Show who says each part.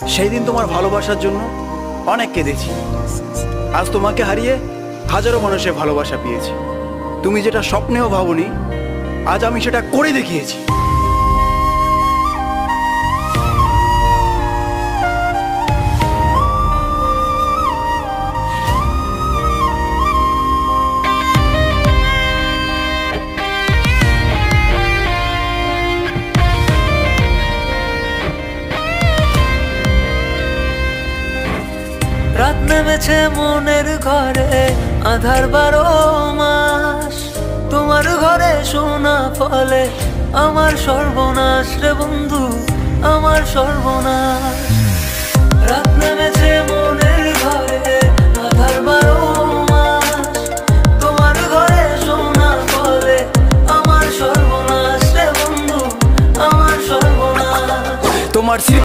Speaker 1: সেই দিন তোমার ভালোবাসার জন্য অনেক কেঁদেছি। আজ তোমাকে হারিয়ে হাজারো মানুষের ভালোবাসা পেয়েছি। তুমি যেটা স্বপ্নেও ভাবনি, আজ আমি সেটা করে দেখিয়েছি।
Speaker 2: রাত নেমেছে মনের ঘরে, আধার 12 মাস। তোমার ঘরে সোনা ফলে আমার সর্বনাশ রে বন্ধু, আমার সর্বনাশ। রাত নেমেছে মনের ঘরে, আধার 12 মাস। তোমার ঘরে সোনা ফলে আমার সর্বনাশ রে বন্ধু, আমার সর্বনাশ।
Speaker 1: তোমার